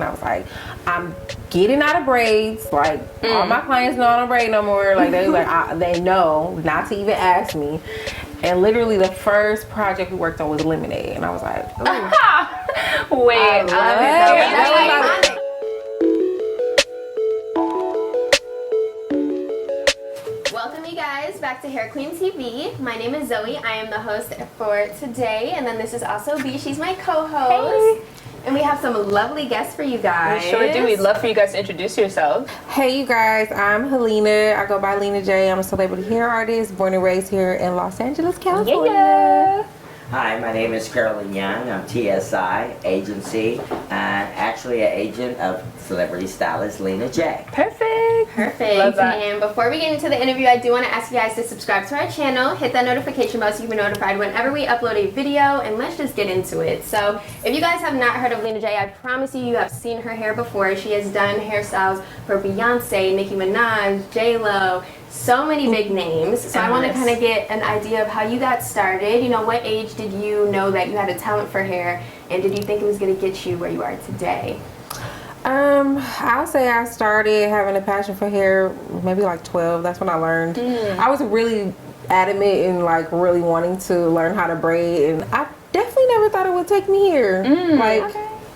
And I was like, I'm getting out of braids. Like, all my clients know I don't braid no more. Like, they know not to even ask me. And literally the first project we worked on was lemonade. And I was like, ooh. Wait, I love it. Welcome you guys back to Hair Queen TV. My name is Zoe. I am the host for today. And then this is also B. She's my co-host. Hey. And we have some lovely guests for you guys. We sure do. We'd love for you guys to introduce yourselves. Hey, you guys. I'm Lena. I go by Lena J. I'm a celebrity hair artist, born and raised here in Los Angeles, California. Yeah. Hi, my name is Carolyn Young. I'm TSI agency and actually an agent of celebrity stylist Lena J. Perfect. Love that. And before we get into the interview, I do want to ask you guys to subscribe to our channel, hit that notification bell so you can be notified whenever we upload a video, and let's just get into it. So, if you guys have not heard of Lena J, I promise you have seen her hair before. She has done hairstyles for Beyonce, Nicki Minaj, J-Lo, so many big names. So I want to kind of get an idea of how you got started. You know, what age did you know that you had a talent for hair, and did you think it was going to get you where you are today? I'll say I started having a passion for hair maybe like 12. That's when I learned. I was really adamant and like really wanting to learn how to braid, and I definitely never thought it would take me here.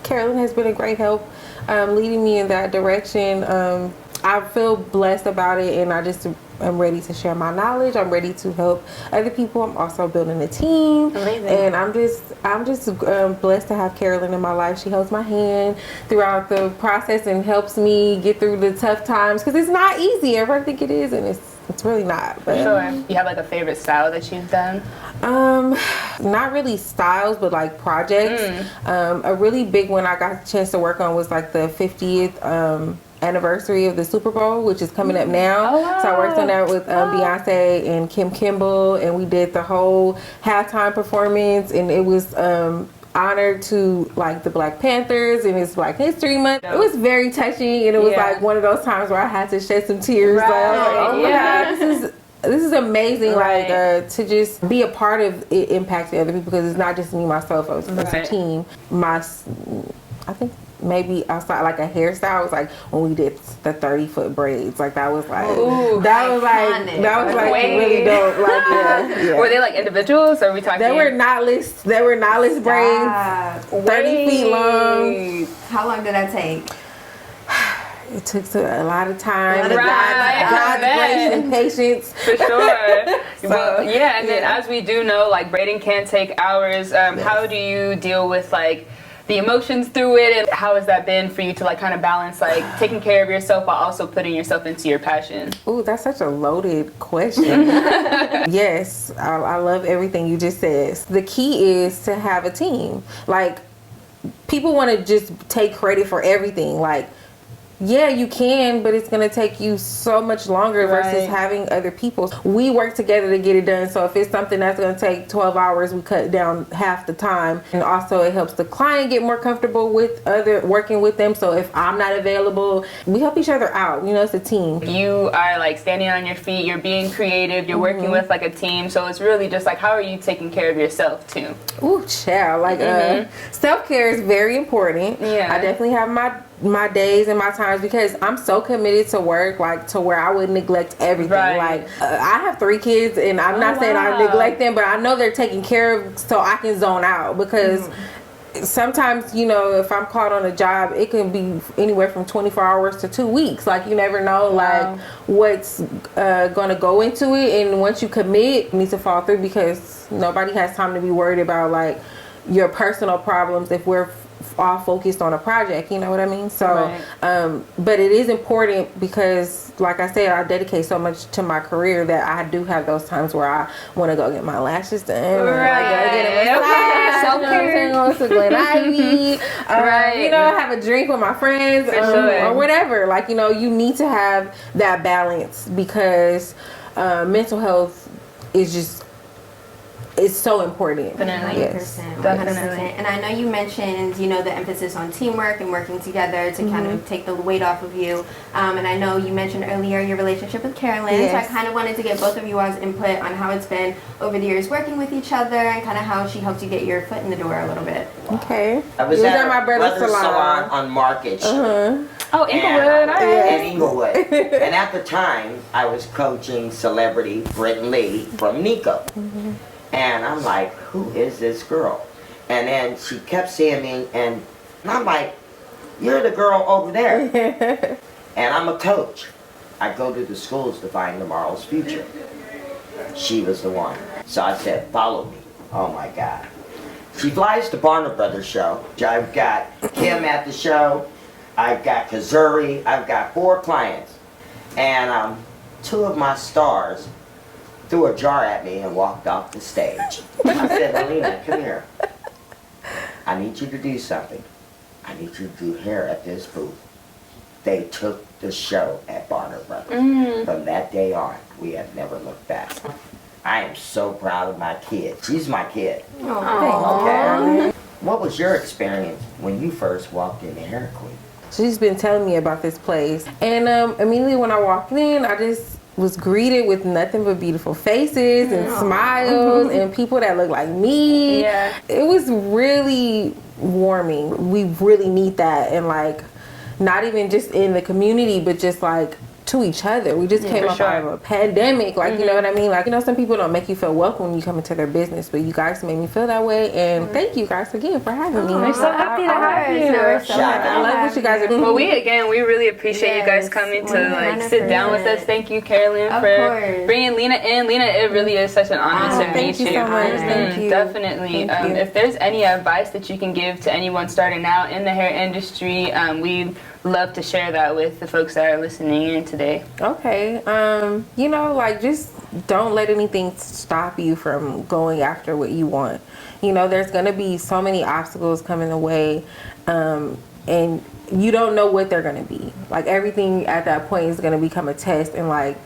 Carolyn has been a great help leading me in that direction. I feel blessed about it, and I'm ready to share my knowledge. I'm ready to help other people. I'm also building a team. Amazing. And I'm just blessed to have Carolyn in my life. She holds my hand throughout the process and helps me get through the tough times, because it's not easy. Everybody think it is, and it's really not. But sure. You have like a favorite style that you've done? Not really styles, but like projects. A really big one I got a chance to work on was like the 50th anniversary of the Super Bowl, which is coming up now. Oh, wow. So I worked on that with Beyonce and Kim Kimball, and we did the whole halftime performance, and it was honored to like the Black Panthers, and it's Black History Month. It was very touching, and it was like one of those times where I had to shed some tears. Like, I was like, oh my God, this is amazing, like to just be a part of it impacting other people, because it's not just me, myself, it's a team. I think maybe outside like a hairstyle was like when we did the 30-foot braids. Like that was like that was like really dope. Like yeah. Were they like individuals, or are we talking? They were knotless braids, 30 feet long. How long did that take? It took a lot of time, God's grace and patience. For sure. Well, yeah, and then as we do know, like braiding can take hours. How do you deal with like the emotions through it, and how has that been for you to like kind of balance like taking care of yourself while also putting yourself into your passion? Ooh, that's such a loaded question. Yes, I love everything you just said. The key is to have a team. Like, people want to just take credit for everything. Like, yeah, you can, but it's going to take you so much longer versus having other people. We work together to get it done. So if it's something that's going to take 12 hours, we cut down half the time. And also it helps the client get more comfortable with working with them. So if I'm not available, we help each other out. You know, it's a team. You are like standing on your feet, you're being creative, you're working with like a team. So it's really just like, how are you taking care of yourself too? Ooh, child. Like self-care is very important. Yeah. I definitely have my days and my times, because I'm so committed to work, like to where I would neglect everything. Like I have 3 kids, and I'm not saying I neglect them, but I know they're taken care of, so I can zone out, because sometimes, you know, if I'm caught on a job, it can be anywhere from 24 hours to 2 weeks. Like, you never know like what's gonna go into it, and once you commit, you need to follow through, because nobody has time to be worried about like your personal problems if we're all focused on a project, you know what I mean? So but it is important, because like I said, I dedicate so much to my career that I do have those times where I want to go get my lashes done, get a massage, go to Glen Ivy, you know, have a drink with my friends, or whatever. Like, you know, you need to have that balance, because mental health is just is so important. Definitely. Yes. 100%. And I know you mentioned, you know, the emphasis on teamwork and working together to kind of take the weight off of you. And I know you mentioned earlier your relationship with Carolyn. Yes. So I kind of wanted to get both of you all's input on how it's been over the years working with each other and kind of how she helped you get your foot in the door a little bit. Okay. I was You at my brother's salon. on Market Street. Oh, Inglewood. All right. In Inglewood. And at the time, I was coaching celebrity Brittany Lee from Nico. And I'm like, who is this girl? And then she kept seeing me, and I'm like, you're the girl over there. And I'm a coach. I go to the schools to find tomorrow's future. She was the one. So I said, follow me. Oh my God. She flies to Barner Brothers show. I've got Kim at the show. I've got Kazuri. I've got 4 clients. And 2 of my stars threw a jar at me and walked off the stage. I said, Lena, come here. I need you to do something. I need you to do hair at this booth. They took the show at Barner Brothers. From that day on, we have never looked back. I am so proud of my kid. She's my kid. Okay. What was your experience when you first walked in the Hair Queen? She's been telling me about this place. And immediately when I walked in, I just was greeted with nothing but beautiful faces and smiles and people that look like me. Yeah. It was really warming. We really need that, and like not even just in the community, but just like to each other. We just came up out of a pandemic, like you know what I mean? Like, you know, some people don't make you feel welcome when you come into their business, but you guys made me feel that way, and thank you guys again for having me. We're so happy to have you. We're so I love what you guys are doing. Well, we really appreciate you guys coming to like sit down with us. Thank you, Carolyn, for bringing Lena in. Lena, it really is such an honor to meet you. Thank you so much. Thank you. Definitely. Thank you. If there's any advice that you can give to anyone starting out in the hair industry, we'd love to share that with the folks that are listening in today. Okay. You know, like, just don't let anything stop you from going after what you want. You know, there's going to be so many obstacles coming the way, and you don't know what they're going to be. Like, everything at that point is going to become a test, and like,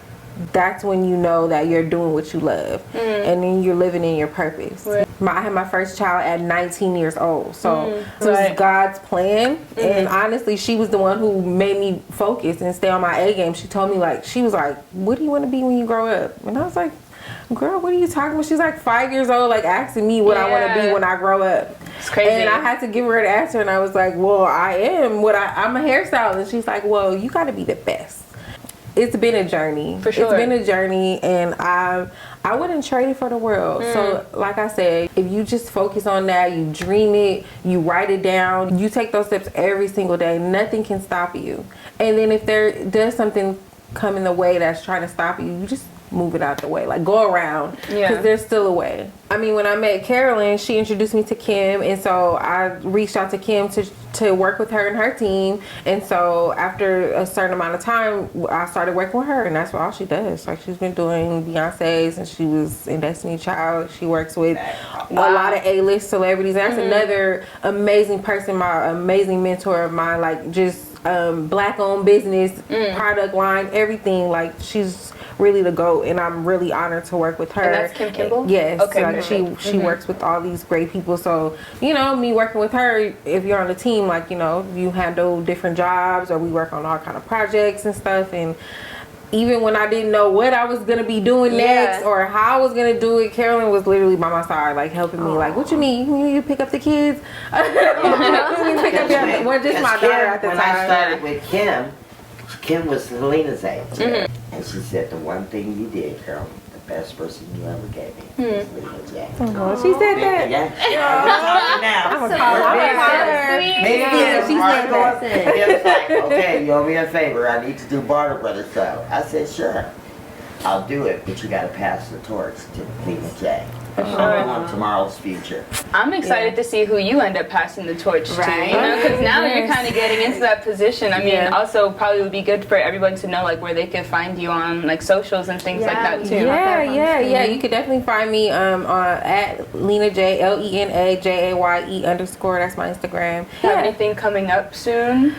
that's when you know that you're doing what you love, and then you're living in your purpose. Right. I had my first child at 19 years old, so it was God's plan. And honestly, she was the one who made me focus and stay on my A game. She told me, like, she was like, what do you want to be when you grow up? And I was like, girl, what are you talking about? She's like 5 years old, like asking me what I want to be when I grow up. It's crazy. And I had to give her an answer, and I was like, well, I'm a hairstylist. And she's like, well, you got to be the best. It's been a journey. For sure. It's been a journey, and I wouldn't trade it for the world. So like I said, if you just focus on that, you dream it, you write it down, you take those steps every single day, nothing can stop you. And then if there does something come in the way that's trying to stop you, you just move it out the way, like go around, because there's still a way. I mean, when I met Carolyn, she introduced me to Kim, and so I reached out to Kim to work with her and her team. And so after a certain amount of time, I started working with her, and that's what all she does. Like, she's been doing Beyonce's, and she was in Destiny Child. She works with a lot of A-list celebrities. And that's another amazing person, my amazing mentor of mine, like just black-owned business, product line, everything. Like, she's really the GOAT, and I'm really honored to work with her. And that's Kim Kimball? Yes. Okay. Like, she works with all these great people. So, you know, me working with her, if you're on the team, like, you know, you handle different jobs, or we work on all kind of projects and stuff. And even when I didn't know what I was gonna be doing next or how I was gonna do it, Carolyn was literally by my side, like helping me. Like, what you need? You need to pick up the kids? You need to pick up just my daughter at the time. When I started with Kim was Lena's age. And she said, the one thing you did, Carolyn, the best person you ever gave me was Lena J. Oh, she said that. Yeah. I'm She said that. Kim's like, okay, you owe me a favor. I need to do Barter Brothers show. I said, sure. I'll do it, but you got to pass the torch to Lena J. On tomorrow's future. I'm excited to see who you end up passing the torch to, you know, because now you're kind of getting into that position. I mean, also probably would be good for everyone to know, like, where they could find you on, like, socials and things like that, too. Yeah. You could definitely find me at Lena J, LenaJaye_. That's my Instagram. Have anything coming up soon?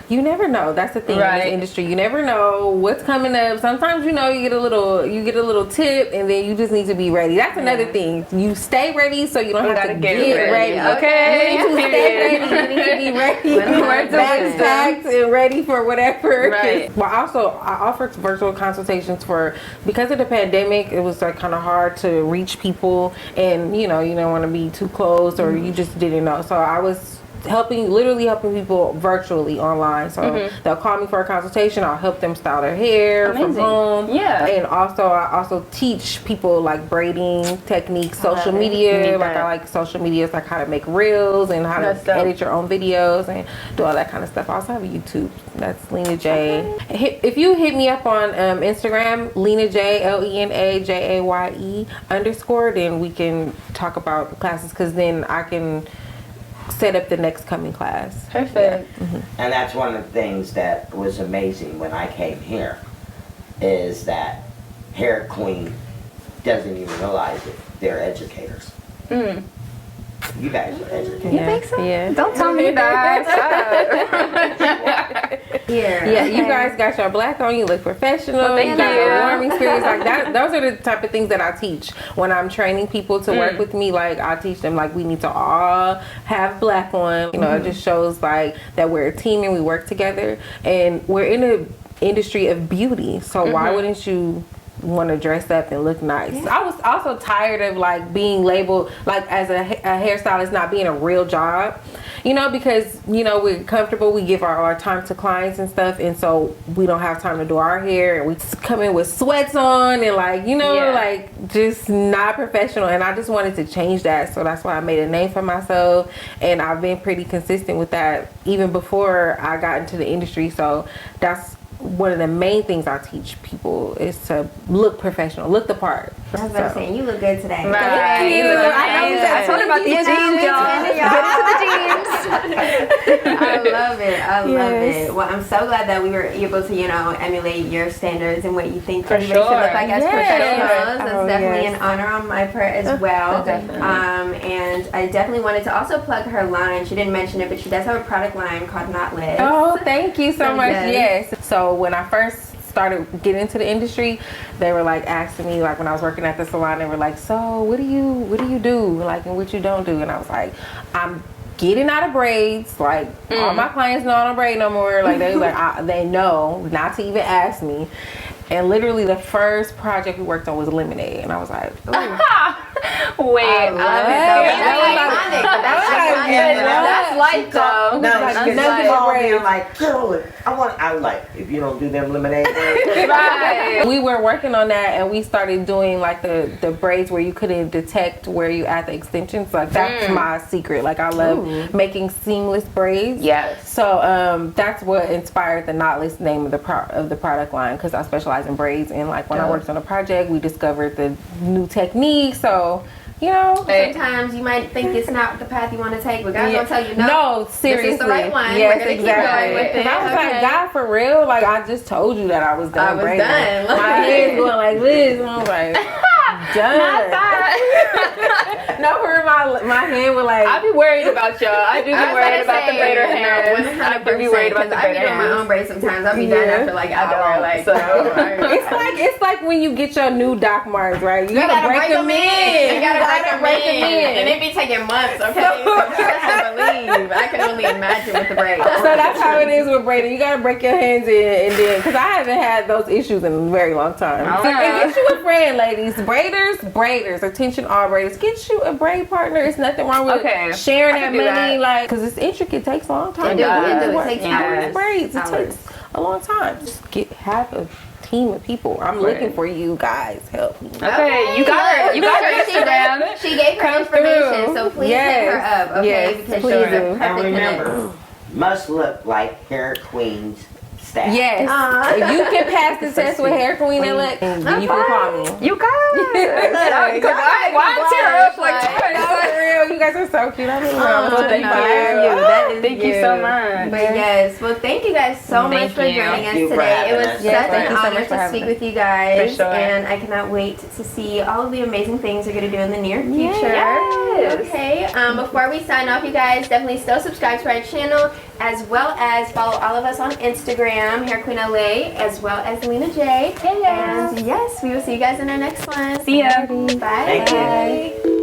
you never know. That's the thing in this industry. You never know what's coming up. Sometimes you get a little tip, and then you just need to be ready. That's another thing. You stay ready so you don't have to get ready. Okay. You need to stay ready. You need to be ready. Backpacked and ready for whatever. Right. But also, I offer virtual consultations because of the pandemic. It was like kind of hard to reach people, and you don't want to be too close, or you just didn't know. So I was literally helping people virtually online. So they'll call me for a consultation. I'll help them style their hair from home. Yeah. And I also teach people like braiding techniques, social media. Like I like social media. It's like how to make reels and how to edit your own videos and do all that kind of stuff. I also have a YouTube. That's Lena J. If you hit me up on Instagram, Lena J, LenaJaye _, then we can talk about classes, because then I can set up the next coming class. Perfect. And that's one of the things that was amazing when I came here, is that Hair Queen doesn't even realize it. They're educators. You guys are educators. You think so? Yeah. Don't tell me that. Yeah, you guys got your black on. You look professional. You got your warm experience. Like that. Those are the type of things that I teach when I'm training people to work with me. Like I teach them, like, we need to all have black on. It just shows like that we're a team and we work together. And we're in an industry of beauty. So why wouldn't you want to dress up and look nice? I was also tired of like being labeled like as a hairstylist not being a real job, because we're comfortable, we give our time to clients and stuff, and so we don't have time to do our hair, and we come in with sweats on and like like just not professional. And I just wanted to change that, so that's why I made a name for myself, and I've been pretty consistent with that even before I got into the industry. So that's one of the main things I teach people, is to look professional, look the part. I was about to say, you look good today. Right. I told her about these jeans, y'all. I love it. I love it. Well, I'm so glad that we were able to, emulate your standards and what you think everybody should look like as professionals. That's definitely an honor on my part as well. Definitely. And I definitely wanted to also plug her line. She didn't mention it, but she does have a product line called Knotless. Oh, thank you so much. Yes. So when I first started getting into the industry, they were like asking me, like when I was working at the salon, they were like, so what do you do, like, and what you don't do? And I was like, I'm getting out of braids. Like all my clients know I don't braid no more. Like they they know not to even ask me. And literally the first project we worked on was lemonade, and I was like, ooh. Wait, I love it. That's light though. No, like, Carolyn, I like, if you don't do them lemonade. Right. We were working on that, and we started doing like the braids where you couldn't detect where you add the extensions. Like that's my secret. Like I love making seamless braids. Yes. So that's what inspired the Knotless name of the product line, because I specialize in braids, and like when I worked on a project, we discovered the new technique. So sometimes you might think it's not the path you want to take, but God's gonna tell you no, seriously, this is the right one. Yes, we're gonna exactly. keep going with it. I was like, God, for real? Like I just told you that I was done braiding. done. My head's going like this, and I was like, done. Not that. No, for real, my hand was like. I be worried about y'all. I do be worried about the braider hair. I do be worried about the braider hair. I be doing my own braids sometimes. I'll be done after like an hour. Like so. It's like when you get your new Doc Martens, right? You gotta break them in. You gotta break them in. And it be taking months, okay? I can only imagine with the braids. So that's how it is with braiding. You gotta break your hands in, and then, because I haven't had those issues in a very long time. So, and get you a friend, ladies. Braiders, attention all braiders. Get you a braid partner. It's nothing wrong with sharing that money, like, because it's intricate. It takes a long time. It takes hours. Braids. It takes a long time. Just have a team of people. I'm looking for you guys. Help me. Okay, you got her Instagram. She gave her information, so please hit her up, okay? Because she's a perfect and remember, must look like Hair Queen's staff. Yes. If you can pass the test with Hair Queen and look, you can call me. You got it. Why tear up like for real? You guys are so cute. I really love Well, thank you. That is Thank you so much. But yes, well, thank you guys so much for joining us today. It was such an honor to speak with you guys, For sure. and I cannot wait to see all of the amazing things you're gonna do in the near future. Yes. Okay. Before we sign off, you guys definitely still subscribe to our channel, as well as follow all of us on Instagram, Hair Queen LA, as well as Lena J. And yes, we will see you guys in our next one. See ya. Bye. Thank you. Bye.